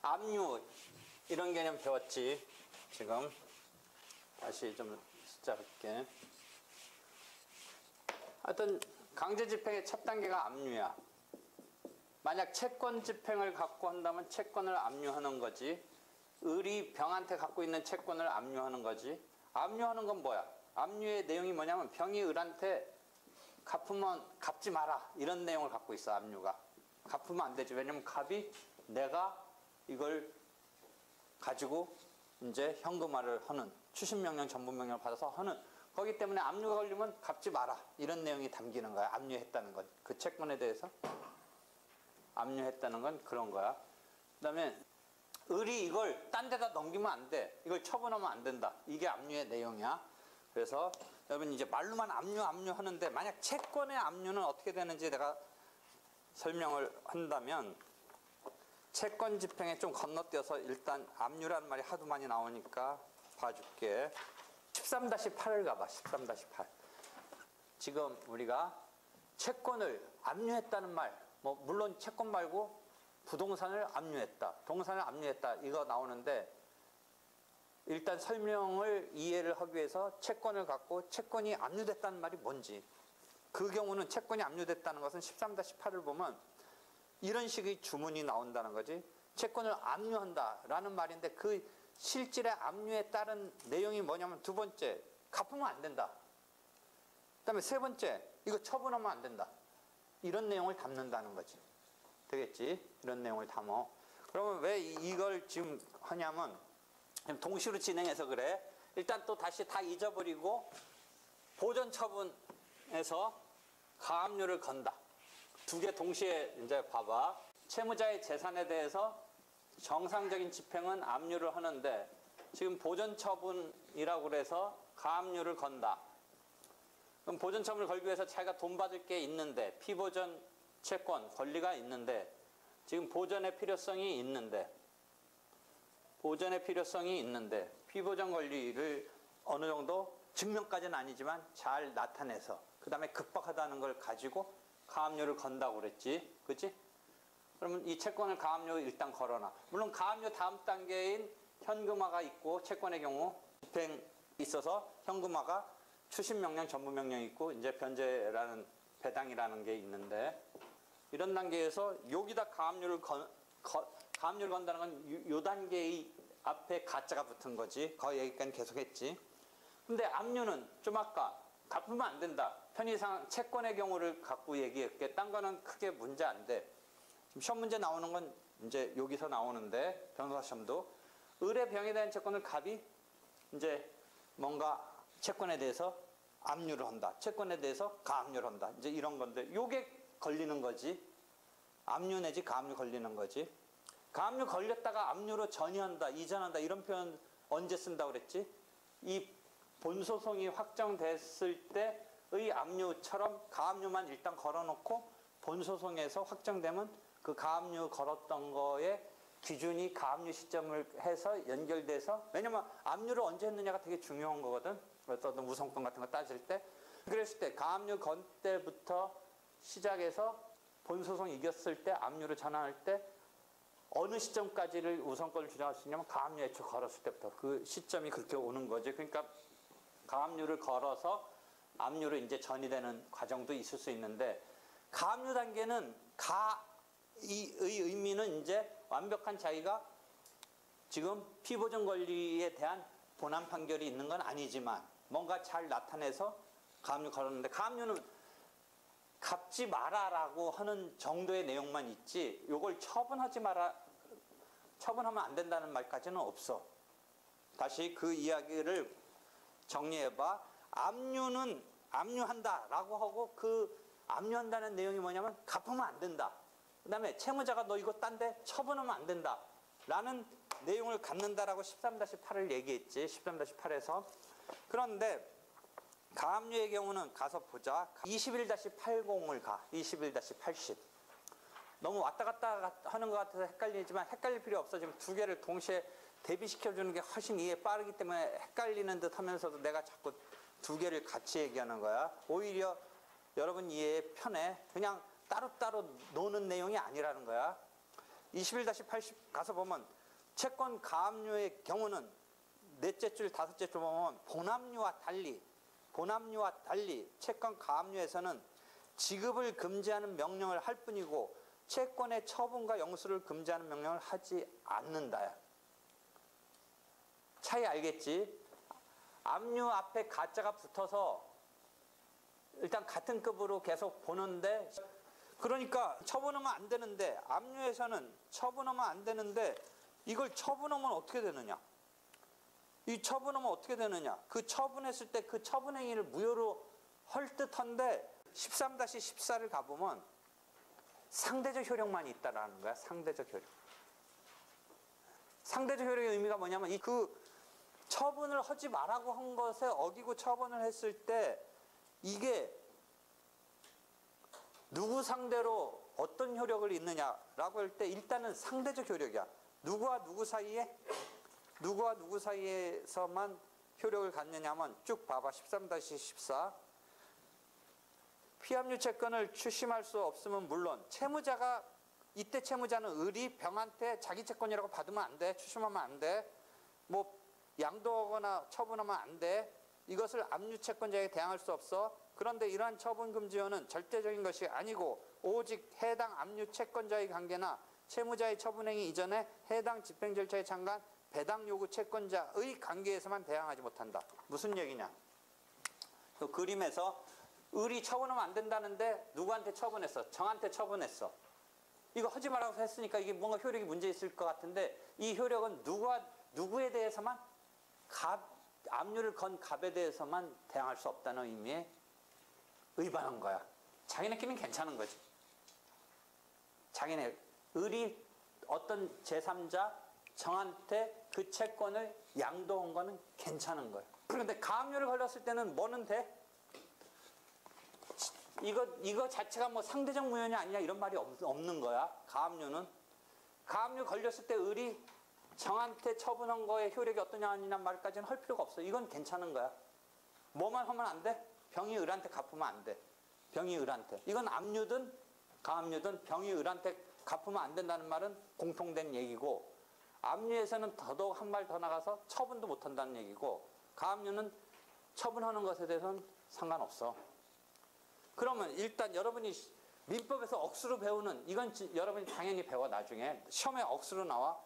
압류 이런 개념 배웠지. 지금 다시 좀 시작할게. 하여튼 강제 집행의 첫 단계가 압류야. 만약 채권 집행을 갖고 한다면 채권을 압류하는 거지. 을이 병한테 갖고 있는 채권을 압류하는 거지. 압류하는 건 뭐야? 압류의 내용이 뭐냐면 병이 을한테 갚으면 갚지 마라 이런 내용을 갖고 있어. 압류가 갚으면 안 되지. 왜냐면 갑이 내가 이걸 가지고 이제 현금화를 하는 추심명령 전부명령을 받아서 하는 거기 때문에 압류가 걸리면 갚지 마라 이런 내용이 담기는 거야. 압류했다는 건 그 채권에 대해서 압류했다는 건 그런 거야. 그 다음에 을이 이걸 딴 데다 넘기면 안 돼. 이걸 처분하면 안 된다. 이게 압류의 내용이야. 그래서 여러분 이제 말로만 압류 하는데 만약 채권의 압류는 어떻게 되는지 내가 설명을 한다면 채권 집행에 좀 건너뛰어서 일단 압류라는 말이 하도 많이 나오니까 봐줄게. 13-8을 가봐. 13-8. 지금 우리가 채권을 압류했다는 말, 뭐 물론 채권 말고 부동산을 압류했다, 동산을 압류했다 이거 나오는데 일단 설명을 이해를 하기 위해서 채권을 갖고 채권이 압류됐다는 말이 뭔지, 그 경우는 채권이 압류됐다는 것은 13-8을 보면 이런 식의 주문이 나온다는 거지. 채권을 압류한다라는 말인데 그 실질의 압류에 따른 내용이 뭐냐면 두 번째, 갚으면 안 된다. 그 다음에 세 번째, 이거 처분하면 안 된다. 이런 내용을 담는다는 거지. 되겠지? 이런 내용을 담어. 그러면 왜 이걸 지금 하냐면 동시로 진행해서 그래. 일단 또 다시 다 잊어버리고 보전 처분에서 가압류를 건다. 두 개 동시에 이제 봐봐. 채무자의 재산에 대해서 정상적인 집행은 압류를 하는데 지금 보전 처분이라고 그래서 가압류를 건다. 그럼 보전 처분을 걸기 위해서 자기가 돈 받을 게 있는데 피보전 채권 권리가 있는데 지금 보전의 필요성이 있는데 피보전 권리를 어느 정도 증명까지는 아니지만 잘 나타내서 그 다음에 급박하다는 걸 가지고 가압류를 건다고 그랬지. 그치? 그러면 이 채권을 가압류 일단 걸어놔. 물론 가압류 다음 단계인 현금화가 있고 채권의 경우 집행 있어서 현금화가 추심명령 전부명령이 있고 이제 변제라는 배당이라는 게 있는데 이런 단계에서 여기다 가압류를 건다는 건 요 단계의 앞에 가짜가 붙은 거지. 거의 여기까지 계속 했지. 근데 압류는 좀 아까 갚으면 안 된다. 편의상 채권의 경우를 갖고 얘기했게. 딴 거는 크게 문제 안 돼. 지금 시험 문제 나오는 건 이제 여기서 나오는데 변호사 시험도 을의 병에 대한 채권을 갑이 이제 뭔가 채권에 대해서 압류를 한다. 채권에 대해서 가압류를 한다. 이제 이런 건데 요게 걸리는 거지. 압류 내지 가압류 걸리는 거지. 가압류 걸렸다가 압류로 전이한다, 이전한다 이런 표현 언제 쓴다고 그랬지? 이 본소송이 확정됐을 때의 압류처럼 가압류만 일단 걸어놓고 본소송에서 확정되면 그 가압류 걸었던 거에 기준이 가압류 시점을 해서 연결돼서, 왜냐면 압류를 언제 했느냐가 되게 중요한 거거든. 어떤 우선권 같은 거 따질 때. 그랬을 때 가압류 건 때부터 시작해서 본소송 이겼을 때 압류를 전환할 때 어느 시점까지를 우선권을 주장할 수 있냐면 가압류 애초 걸었을 때부터 그 시점이 그렇게 오는 거지. 그러니까 가압류를 걸어서 압류로 이제 전이되는 과정도 있을 수 있는데 가압류 단계는 이 의미는 이제 완벽한 자기가 지금 피보전 권리에 대한 본안 판결이 있는 건 아니지만 뭔가 잘 나타내서 가압류 걸었는데 가압류는 갚지 마라라고 하는 정도의 내용만 있지 요걸 처분하지 마라, 처분하면 안 된다는 말까지는 없어. 다시 그 이야기를 정리해봐. 압류는 압류한다라고 하고 그 압류한다는 내용이 뭐냐면 갚으면 안 된다. 그 다음에 채무자가 너 이거 딴데 처분하면 안 된다 라는 내용을 갖는다라고 13-8을 얘기했지. 13-8에서. 그런데 가압류의 경우는 가서 보자. 21-80을 가. 21-80. 너무 왔다 갔다 하는 것 같아서 헷갈리지만 헷갈릴 필요 없어. 지금 두 개를 동시에 대비시켜주는 게 훨씬 이해 빠르기 때문에 헷갈리는 듯 하면서도 내가 자꾸 두 개를 같이 얘기하는 거야. 오히려 여러분 이해에 편해. 그냥 따로따로 노는 내용이 아니라는 거야. 21-80 가서 보면 채권 가압류의 경우는 넷째 줄, 다섯째 줄 보면 본압류와 달리 채권 가압류에서는 지급을 금지하는 명령을 할 뿐이고 채권의 처분과 영수를 금지하는 명령을 하지 않는다. 차이 알겠지? 압류 앞에 가짜가 붙어서 일단 같은 급으로 계속 보는데, 그러니까 처분하면 안 되는데, 압류에서는 처분하면 안 되는데 이걸 처분하면 어떻게 되느냐? 이 처분하면 어떻게 되느냐? 그 처분했을 때 그 처분 행위를 무효로 할 듯한데 13-14를 가보면 상대적 효력만 있다라는 거야. 상대적 효력. 상대적 효력의 의미가 뭐냐면 그 처분을 하지 말라고 한 것에 어기고 처분을 했을 때 이게 누구 상대로 어떤 효력을 있느냐라고 할 때 일단은 상대적 효력이야. 누구와 누구 사이에서만 효력을 갖느냐면 쭉 봐봐. 13-14. 피압류 채권을 추심할 수 없으면 물론 채무자가, 이때 채무자는 을이 병한테 자기 채권이라고 받으면 안 돼. 추심하면 안 돼. 뭐 양도하거나 처분하면 안 돼. 이것을 압류 채권자에게 대항할 수 없어. 그런데 이러한 처분 금지어는 절대적인 것이 아니고 오직 해당 압류 채권자의 관계나 채무자의 처분행위 이전에 해당 집행 절차에 참가한 배당 요구 채권자의 관계에서만 대항하지 못한다. 무슨 얘기냐? 그 그림에서 을이 처분하면 안 된다는데 누구한테 처분했어? 정한테 처분했어. 이거 하지 말라고 했으니까 이게 뭔가 효력이 문제 있을 것 같은데 이 효력은 누구에 대해서만 압류를 건 갑에 대해서만 대항할 수 없다는 의미에 의반한 거야. 자기네끼리는 괜찮은 거지. 을이 어떤 제3자 정한테 그 채권을 양도한 거는 괜찮은 거예요. 그런데 가압류를 걸렸을 때는 뭐는 돼? 이거 자체가 뭐 상대적 무효냐 아니냐 이런 말이 없는 거야. 가압류 걸렸을 때 을이 정한테 처분한 거에 효력이 어떠냐 아니냐 말까지는 할 필요가 없어. 이건 괜찮은 거야. 뭐만 하면 안 돼? 병이 을한테 갚으면 안 돼. 병이 을한테. 이건 압류든 가압류든 병이 을한테 갚으면 안 된다는 말은 공통된 얘기고, 압류에서는 더더욱 한 발 더 나가서 처분도 못 한다는 얘기고, 가압류는 처분하는 것에 대해서는 상관없어. 그러면 일단 여러분이 민법에서 억수로 배우는, 이건 여러분이 당연히 배워. 나중에 시험에 억수로 나와.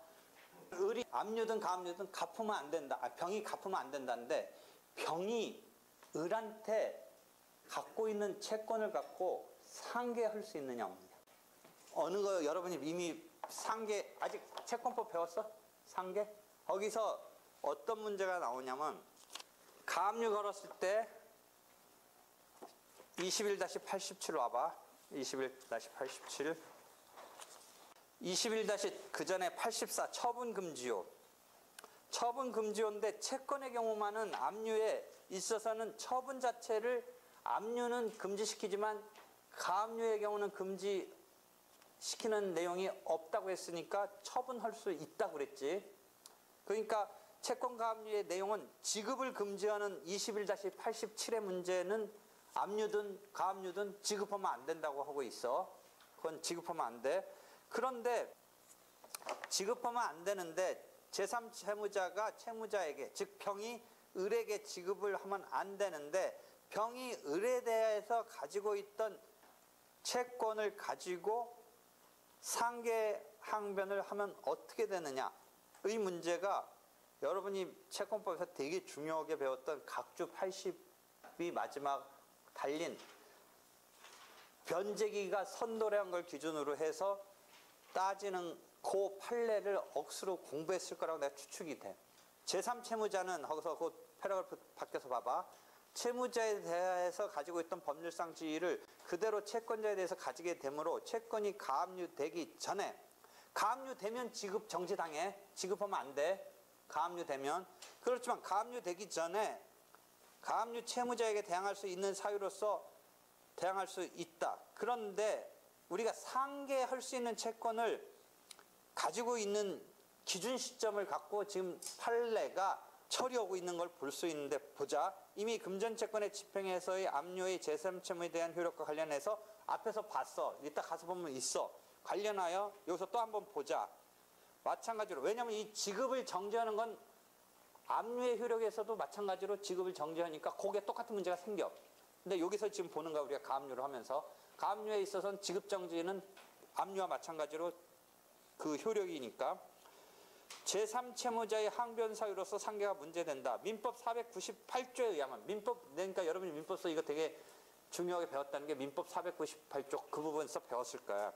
을이 압류든 가압류든 갚으면 안 된다. 병이 갚으면 안 된다는데, 병이 을한테 갖고 있는 채권을 갖고 상계할 수 있느냐 없느냐. 어느 거 여러분이 이미 상계, 아직 채권법 배웠어? 상계? 거기서 어떤 문제가 나오냐면, 가압류 걸었을 때 21-87 와봐. 21-87. 21- 그 전에 84 처분금지요. 처분금지요인데 채권의 경우만은 압류에 있어서는 처분 자체를 압류는 금지시키지만 가압류의 경우는 금지시키는 내용이 없다고 했으니까 처분할 수 있다고 그랬지. 그러니까 채권 가압류의 내용은 지급을 금지하는 21-87의 문제는 압류든 가압류든 지급하면 안 된다고 하고 있어. 그건 지급하면 안 돼. 그런데 지급하면 안 되는데 제3채무자가 채무자에게, 즉 병이 을에게 지급을 하면 안 되는데, 병이 을에 대해서 가지고 있던 채권을 가지고 상계항변을 하면 어떻게 되느냐의 문제가 여러분이 채권법에서 되게 중요하게 배웠던 각주 80이 마지막 달린 변제기가 선도라는 걸 기준으로 해서 따지는 그 판례를 억수로 공부했을 거라고 내가 추측이 돼. 제3채무자는 거기서 그 패러그래프 밖에서 봐봐. 채무자에 대해서 가지고 있던 법률상 지위를 그대로 채권자에 대해서 가지게 되므로 채권이 가압류되기 전에, 가압류되면 지급 정지당해. 지급하면 안 돼. 가압류되면. 그렇지만 가압류되기 전에 가압류 채무자에게 대항할 수 있는 사유로서 대항할 수 있다. 그런데 우리가 상계할 수 있는 채권을 가지고 있는 기준 시점을 갖고 지금 판례가 처리하고 있는 걸 볼 수 있는데 보자. 이미 금전채권의 집행에서의 압류의 제3채무에 대한 효력과 관련해서 앞에서 봤어. 이따 가서 보면 있어. 관련하여 여기서 또 한번 보자. 마찬가지로 왜냐하면 이 지급을 정지하는 건 압류의 효력에서도 마찬가지로 지급을 정지하니까 거기에 똑같은 문제가 생겨. 근데 여기서 지금 보는 거야. 우리가 가압류를 하면서 가압류에 있어서는 지급 정지는 압류와 마찬가지로 그 효력이니까 제3채무자의 항변 사유로서 상계가 문제된다. 민법 498조에 의하면 그러니까 여러분이 민법서 이거 되게 중요하게 배웠다는 게 민법 498조 그 부분에서 배웠을 거야.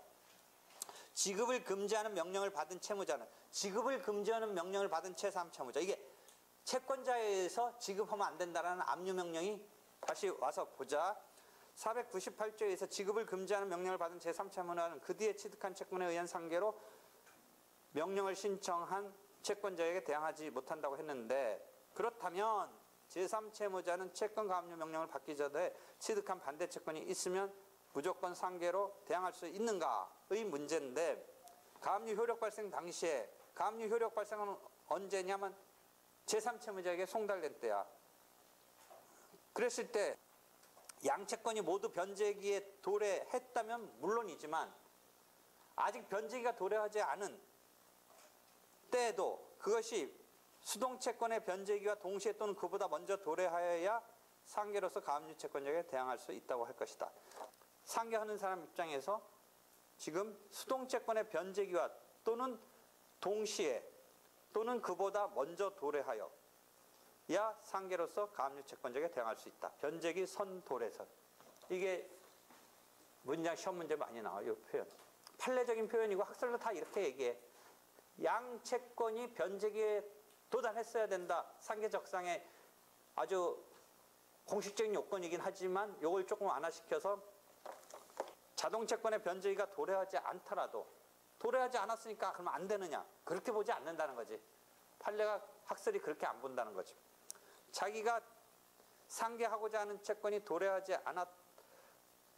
지급을 금지하는 명령을 받은 채무자는 지급을 금지하는 명령을 받은 제3채무자 이게 채권자에 의해서 지급하면 안 된다라는 압류 명령이 다시 와서 보자. 498조에 의해서 지급을 금지하는 명령을 받은 제3채무자는 그 뒤에 취득한 채권에 의한 상계로 명령을 신청한 채권자에게 대항하지 못한다고 했는데 그렇다면 제3채무자는 채권 가압류 명령을 받기 전에 취득한 반대 채권이 있으면 무조건 상계로 대항할 수 있는가의 문제인데 가압류 효력 발생 당시에 가압류 효력 발생은 언제냐면 제3채무자에게 송달된 때야. 그랬을 때 양채권이 모두 변제기에 도래했다면 물론이지만 아직 변제기가 도래하지 않은 때에도 그것이 수동채권의 변제기와 동시에 또는 그보다 먼저 도래하여야 상계로서 가압류 채권자에게 대항할 수 있다고 할 것이다. 상계하는 사람 입장에서 지금 수동채권의 변제기와 또는 동시에 또는 그보다 먼저 도래하여 야 상계로서 가압류 채권자에게 대항할 수 있다. 변제기 선도래선. 이게 문장 시험 문제 많이 나와요. 이 표현. 판례적인 표현이고 학설도 다 이렇게 얘기해. 양 채권이 변제기에 도달했어야 된다. 상계적상의 아주 공식적인 요건이긴 하지만 이걸 조금 완화시켜서 자동채권의 변제기가 도래하지 않더라도 도래하지 않았으니까 그러면 안 되느냐. 그렇게 보지 않는다는 거지. 판례가 학설이 그렇게 안 본다는 거지. 자기가 상계하고자 하는 채권이 도래하지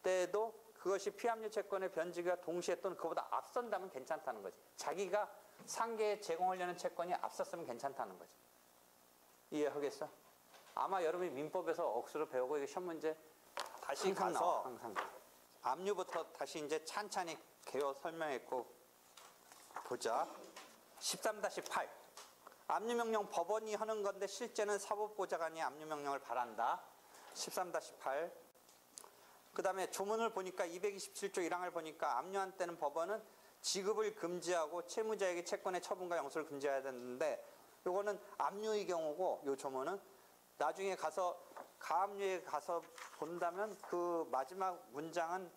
않았대도 그것이 피압류 채권의 변제기가 동시에 또는 그보다 앞선다면 괜찮다는 거지. 자기가 상계에 제공하려는 채권이 앞섰으면 괜찮다는 거지. 이해하겠어? 아마 여러분이 민법에서 억수로 배우고 이게 시험 문제 다시 가서 항상 압류부터 다시 이제 찬찬히 개요 설명했고 보자. 13-8 압류명령 법원이 하는 건데 실제는 사법보좌관이 압류명령을 바란다. 13-8 그 다음에 조문을 보니까 227조 1항을 보니까 압류한 때는 법원은 지급을 금지하고 채무자에게 채권의 처분과 영수를 금지해야 되는데 요거는 압류의 경우고 요 조문은 나중에 가서 가압류에 가서 본다면 그 마지막 문장은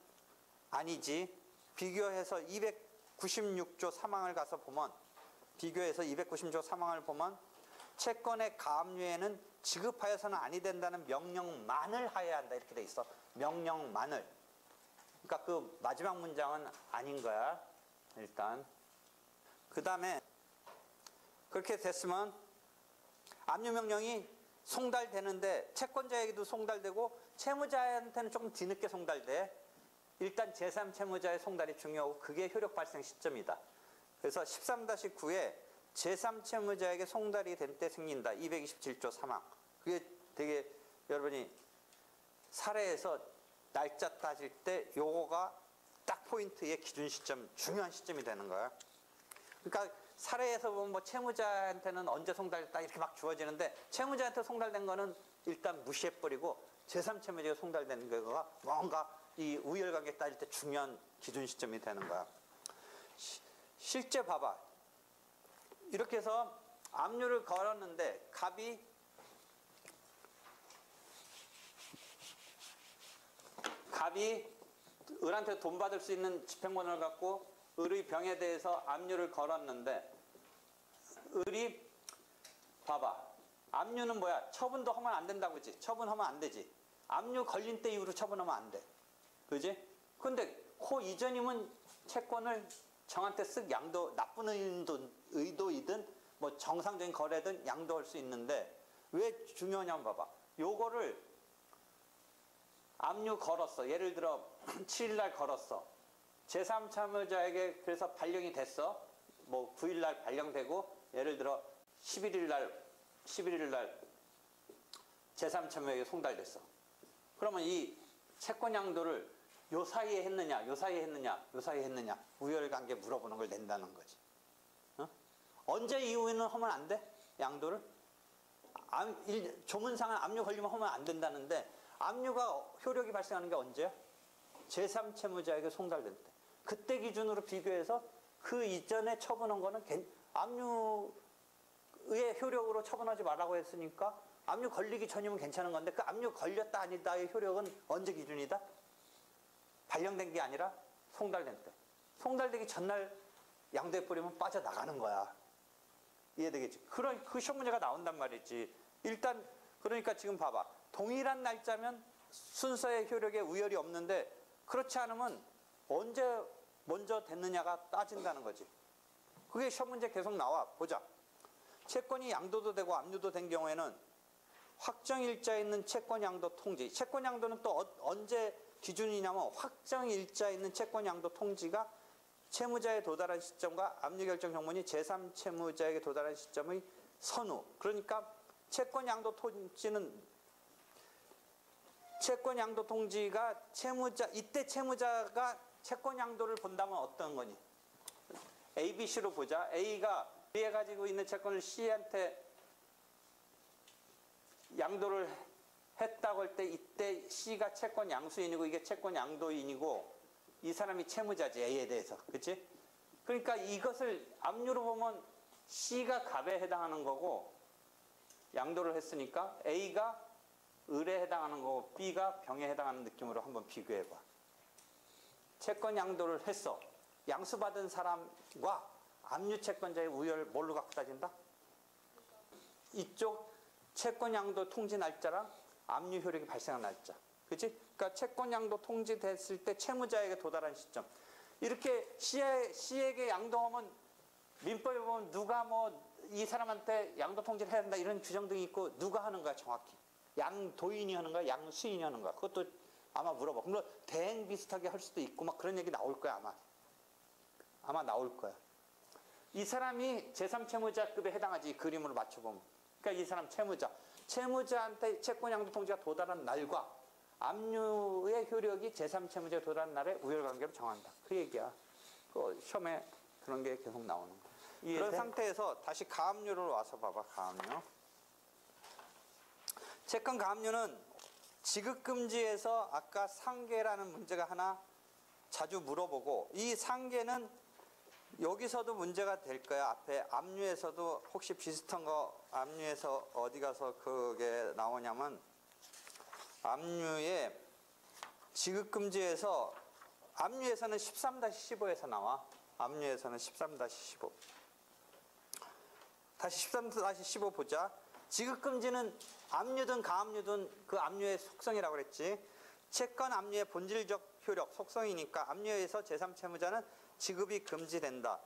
아니지. 비교해서 296조 3항을 가서 보면 비교해서 296조 3항을 보면 채권의 가압류에는 지급하여서는 아니 된다는 명령만을 하여야 한다 이렇게 돼 있어. 명령만을. 그러니까 그 마지막 문장은 아닌 거야. 일단 그 다음에 그렇게 됐으면 압류명령이 송달되는데 채권자에게도 송달되고 채무자한테는 조금 뒤늦게 송달돼. 일단 제3채무자의 송달이 중요하고 그게 효력 발생 시점이다. 그래서 13-9에 제3채무자에게 송달이 된 때 생긴다. 227조 3항. 그게 되게 여러분이 사례에서 날짜 따질 때 요거가 딱 포인트의 기준 시점, 중요한 시점이 되는 거야. 그러니까 사례에서 보면 뭐 채무자한테는 언제 송달됐다 이렇게 막 주어지는데 채무자한테 송달된 거는 일단 무시해버리고 제3채무자가 송달된 거가 뭔가 이 우열관계 따질 때 중요한 기준 시점이 되는 거야. 실제 봐봐. 이렇게 해서 압류를 걸었는데 갑이 을한테 돈 받을 수 있는 집행권을 갖고 을의 병에 대해서 압류를 걸었는데 을이 봐봐. 압류는 뭐야? 처분도 하면 안 된다고 그러지. 처분하면 안 되지. 압류 걸린 때 이후로 처분하면 안 돼. 그지? 근데 그 이전이면 채권을 정한테 쓱 양도, 나쁜 의도이든 뭐 정상적인 거래든 양도할 수 있는데 왜 중요하냐면 봐봐. 요거를 압류 걸었어. 예를 들어 7일날 걸었어. 제3채무자에게 그래서 발령이 됐어. 뭐 9일날 발령되고 예를 들어 11일날 11일 날 제3채무자에게 송달됐어. 그러면 이 채권 양도를 요 사이에 했느냐, 요 사이에 했느냐, 요 사이에 했느냐, 우열관계 물어보는 걸 낸다는 거지. 어? 언제 이후에는 하면 안 돼? 양도를? 조문상은 압류 걸리면 하면 안 된다는데, 압류가 효력이 발생하는 게 언제야? 제3채무자에게 송달될 때. 그때 기준으로 비교해서 그 이전에 처분한 거는 압류의 효력으로 처분하지 말라고 했으니까 압류 걸리기 전이면 괜찮은 건데, 그 압류 걸렸다 아니다의 효력은 언제 기준이다? 발령된 게 아니라 송달된 때. 송달되기 전날 양도해버리면 빠져나가는 거야. 이해되겠지? 그 시험 문제가 나온단 말이지. 일단 그러니까 지금 봐봐. 동일한 날짜면 순서의 효력에 우열이 없는데, 그렇지 않으면 언제 먼저 됐느냐가 따진다는 거지. 그게 시험 문제 계속 나와. 보자. 채권이 양도도 되고 압류도 된 경우에는 확정일자에 있는 채권 양도 통지. 채권 양도는 또 언제 기준이냐면, 확정일자에 있는 채권 양도 통지가 채무자에 도달한 시점과 압류 결정 정문이 제3채무자에게 도달한 시점의 선후. 그러니까 채권 양도 통지가 이때 채무자가 채권 양도를 본다면 어떤 거니? A, B, C로 보자. A가 B에 가지고 있는 채권을 C한테 양도를 했다고 할 때, 이때 C가 채권 양수인이고 이게 채권 양도인이고, 이 사람이 채무자지, A에 대해서. 그치? 그러니까 이것을 압류로 보면 C가 갑에 해당하는 거고, 양도를 했으니까 A가 을에 해당하는 거고 B가 병에 해당하는 느낌으로 한번 비교해봐. 채권 양도를 했어. 양수받은 사람과 압류 채권자의 우열 뭘로 갖고 따진다? 이쪽 채권 양도 통지 날짜랑 압류 효력이 발생한 날짜. 그치? 그러니까 채권 양도 통지됐을 때 채무자에게 도달한 시점. 이렇게 C에게 양도하면 민법에 보면 누가 이 사람한테 양도 통지를 해야 된다 이런 규정 등이 있고, 누가 하는 거야 정확히? 양도인이 하는 거야? 양수인이 하는 거야? 그것도 아마 물어봐. 물론 대행 비슷하게 할 수도 있고 막 그런 얘기 나올 거야 아마 나올 거야. 이 사람이 제3채무자급에 해당하지, 이 그림으로 맞춰보면. 그러니까 이 사람 채무자한테 채권 양도 통지가 도달한 날과 압류의 효력이 제3채무자에 도달한 날의 우열관계로 정한다. 그 얘기야. 그 시험에 그런 게 계속 나오는 거야. 그런 상태에서 다시 가압류를 와서 봐봐. 가압류. 채권 가압류는 지급금지에서 아까 상계라는 문제가 하나 자주 물어보고, 이 상계는 여기서도 문제가 될 거야. 앞에 압류에서도 혹시 비슷한 거, 압류에서 어디 가서 그게 나오냐면, 압류에 지급금지에서, 압류에서는 13-15에서 나와. 압류에서는 13-15. 다시 13-15 보자. 지급금지는 압류든 가압류든 그 압류의 속성이라고 그랬지. 채권 압류의 본질적 효력, 속성이니까 압류에서 제3채무자는 지급이 금지된다.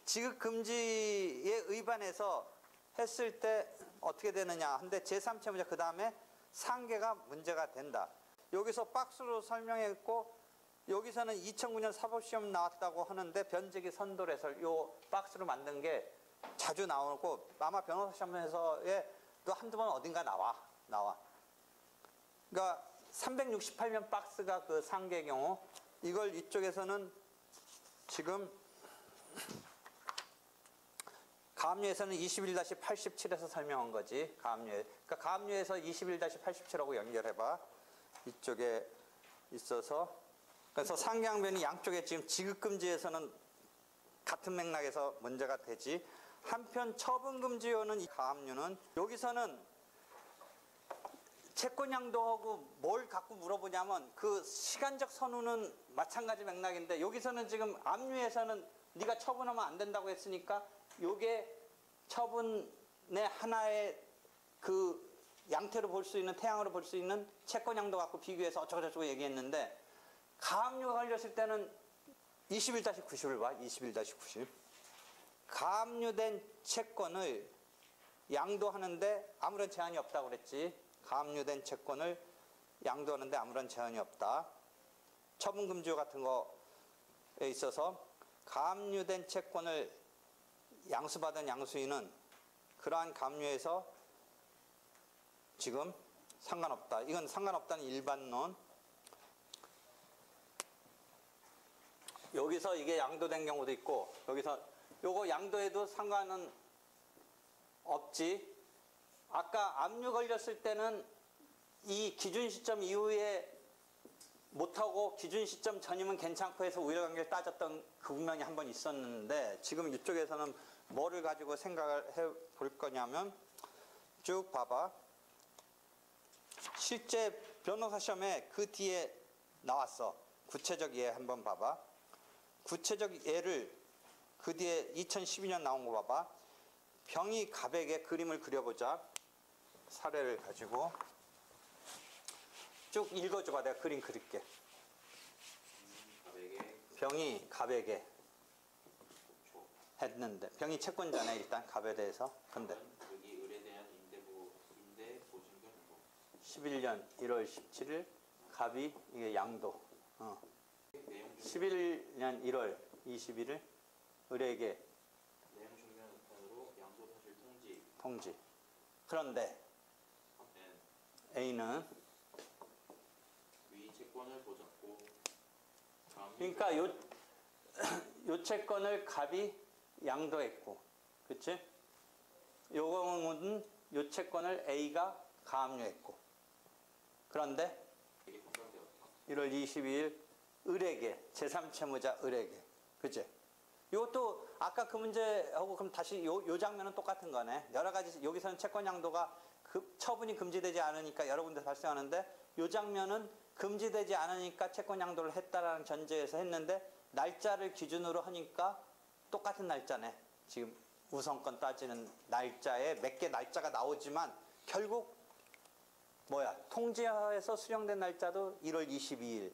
지급 금지에 의반해서 했을 때 어떻게 되느냐 한데, 제3채무자 그 다음에 상계가 문제가 된다. 여기서 박스로 설명했고, 여기서는 2009년 사법시험 나왔다고 하는데 변제기 선돌해설 요 박스로 만든 게 자주 나오고, 아마 변호사 시험에서에 또 한두 번 어딘가 나와. 그러니까 368면 박스가 그 상계 경우, 이걸 이쪽에서는 지금 가압류에서는 21-87에서 설명한 거지. 가압류에. 그러니까 가압류에서 21-87하고 연결해봐. 이쪽에 있어서. 그래서 상계항변이 양쪽에 지금 지급금지에서는 같은 맥락에서 문제가 되지. 한편 처분금지요는 이 가압류는 여기서는 채권 양도하고 뭘 갖고 물어보냐면, 그 시간적 선후는 마찬가지 맥락인데, 여기서는 지금 압류에서는 네가 처분하면 안 된다고 했으니까 요게 처분의 하나의 그 양태로 볼 수 있는, 태양으로 볼 수 있는 채권 양도 갖고 비교해서 어쩌고저쩌고 얘기했는데, 가압류가 걸렸을 때는 21-90을 봐. 21-90. 가압류된 채권을 양도하는데 아무런 제한이 없다고 그랬지. 가압류된 채권을 양도하는데 아무런 제한이 없다. 처분금지요 같은 거에 있어서 가압류된 채권을 양수받은 양수인은 그러한 가압류에서 지금 상관없다. 이건 상관없다는 일반론. 여기서 이게 양도된 경우도 있고 여기서 요거 양도해도 상관은 없지. 아까 압류 걸렸을 때는 이 기준 시점 이후에 못하고 기준 시점 전이면 괜찮고 해서 우열관계를 따졌던 그 국면이 한 번 있었는데 지금 이쪽에서는 뭐를 가지고 생각을 해볼 거냐면 쭉 봐봐. 실제 변호사 시험에 그 뒤에 나왔어. 구체적 예 한번 봐봐. 구체적 예를 그 뒤에 2012년 나온 거 봐봐. 병이 갑에게 그림을 그려보자. 사례를 가지고 쭉 읽어줘봐. 내가 그림 그릴게. 병이 갑에게 했는데 병이 채권자네 일단 갑에 대해서. 근데 여기 을에 대한 임대 보증금 11년 1월 17일 갑이 이게 양도. 11년 1월 21일 을에게 내용 증명 우편으로 양도 사실 통지. 그런데 A는 위 채권을 보잡고 그러니까 요 채권을 갑이 양도했고, 그치? 요 경우는 요 채권을 A가 가압류했고. 그런데 1월 22일 을에게, 제3채무자 을에게, 그치? 이것도 아까 그 문제하고 그럼 다시 요 장면은 똑같은 거네. 여러 가지, 여기서는 채권 양도가 처분이 금지되지 않으니까 여러 군데 발생하는데 요 장면은 금지되지 않으니까 채권 양도를 했다라는 전제에서 했는데 날짜를 기준으로 하니까 똑같은 날짜네. 지금 우선권 따지는 날짜에 몇 개 날짜가 나오지만 결국 뭐야? 통지하에서 수령된 날짜도 1월 22일.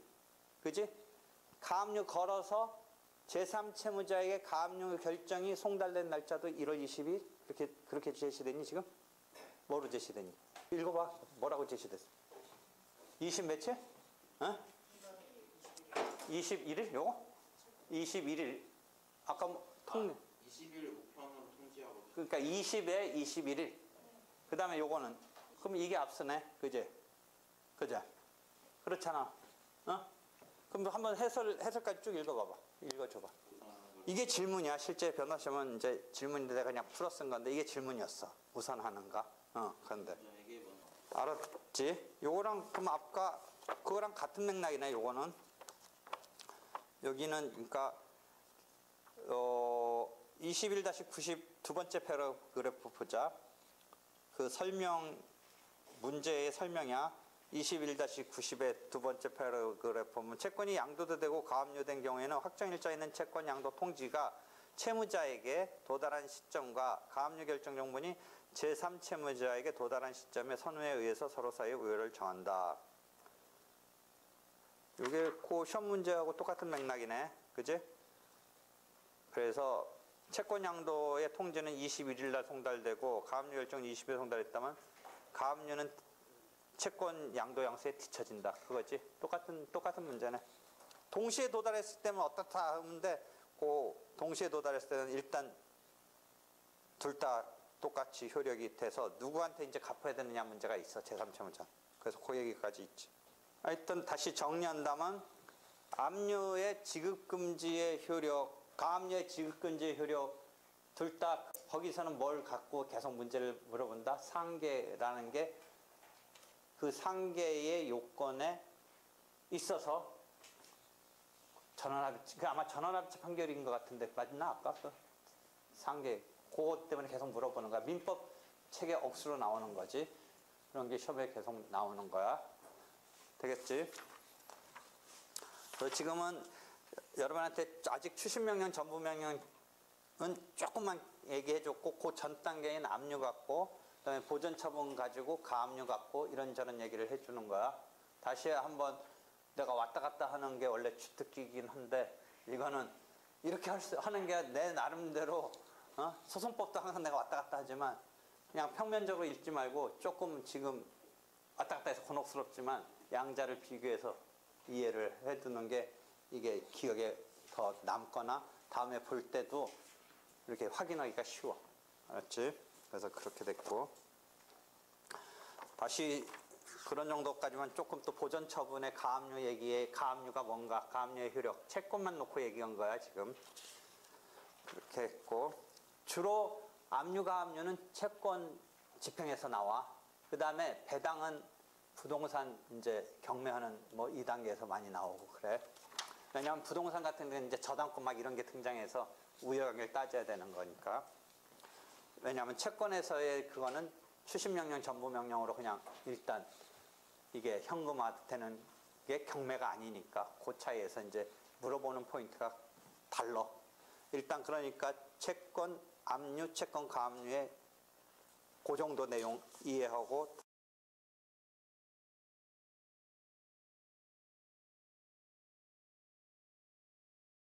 그지? 가압류 걸어서 제3채무자에게 가압류 결정이 송달된 날짜도 1월 22일? 그렇게 제시되니 지금? 뭐로 제시되니? 읽어봐. 뭐라고 제시됐어? 20 며칠? 어? 21일? 요거? 21일. 아까 20일 우편으로 통지하고. 그러니까 20에 21일. 그 다음에 요거는. 그럼 이게 앞서네. 그제? 그제? 그렇잖아. 어? 그럼 한번 해설까지 쭉 읽어봐봐. 읽어줘봐. 이게 질문이야. 실제 변호시험은 이제 질문인데 내가 그냥 풀어 쓴 건데 이게 질문이었어. 우선하는가? 그런데. 알았지? 요거랑, 그럼 아까 그거랑 같은 맥락이네, 요거는. 여기는, 그러니까, 21-90 두 번째 패러그래프 보자. 그 문제의 설명이야. 21-90의 두 번째 패러그래프 보면 채권이 양도도 되고 가압류된 경우에는 확정일자 있는 채권 양도 통지가 채무자에게 도달한 시점과 가압류 결정 정본이 제3채무자에게 도달한 시점의 선우에 의해서 서로 사이의 우열을 정한다. 이게 그 시험 문제하고 똑같은 맥락이네. 그지? 그래서 채권 양도의 통지는 21일 날 송달되고 가압류 결정은 20일 송달했다면 가압류는 채권 양도 양수에 뒤처진다. 그거지? 똑같은 문제네. 동시에 도달했을 때는 어떻다 하는데 그 동시에 도달했을 때는 일단 둘 다 똑같이 효력이 돼서 누구한테 이제 갚아야 되느냐 문제가 있어. 제3채무자. 그래서 그 얘기까지 있지. 하여튼 다시 정리한다면 압류의 지급금지의 효력, 가압류의 지급금지의 효력 둘 다 거기서는 뭘 갖고 계속 문제를 물어본다? 상계라는 게 그 상계의 요건에 있어서 전원합의체, 그 아마 전원합의체 판결인 것 같은데 맞나? 아까 그 상계 그것 때문에 계속 물어보는 거야. 민법 책에 억수로 나오는 거지. 그런 게 시험에 계속 나오는 거야. 되겠지? 지금은 여러분한테 아직 추심명령, 전부명령은 조금만 얘기해줬고 그 전 단계인 압류 갖고 그다음에 보전처분 가지고 가압류 갖고 이런저런 얘기를 해주는 거야. 다시 한번 내가 왔다 갔다 하는 게 원래 주특기이긴 한데 이거는 이렇게 하는 게 내 나름대로 소송법도 항상 내가 왔다 갔다 하지만 그냥 평면적으로 읽지 말고 조금 지금 왔다 갔다 해서 곤혹스럽지만 양자를 비교해서 이해를 해두는 게 이게 기억에 더 남거나 다음에 볼 때도 이렇게 확인하기가 쉬워. 알았지? 그래서 그렇게 됐고 다시 그런 정도까지만 조금 또 보전 처분의 가압류 얘기에 가압류가 뭔가, 가압류의 효력, 채권만 놓고 얘기한 거야 지금. 그렇게 했고 주로 압류 가압류는 채권 집행에서 나와. 그 다음에 배당은 부동산 이제 경매하는 뭐 2단계에서 많이 나오고 그래. 왜냐하면 부동산 같은 데는 이제 저당권 막 이런 게 등장해서 우여관계를 따져야 되는 거니까. 왜냐하면 채권에서의 그거는 추심명령 전부명령으로 그냥 일단 이게 현금화되는 게 경매가 아니니까 그 차이에서 이제 물어보는 포인트가 달라. 일단 그러니까 채권 압류, 채권 가압류의 그 정도 내용 이해하고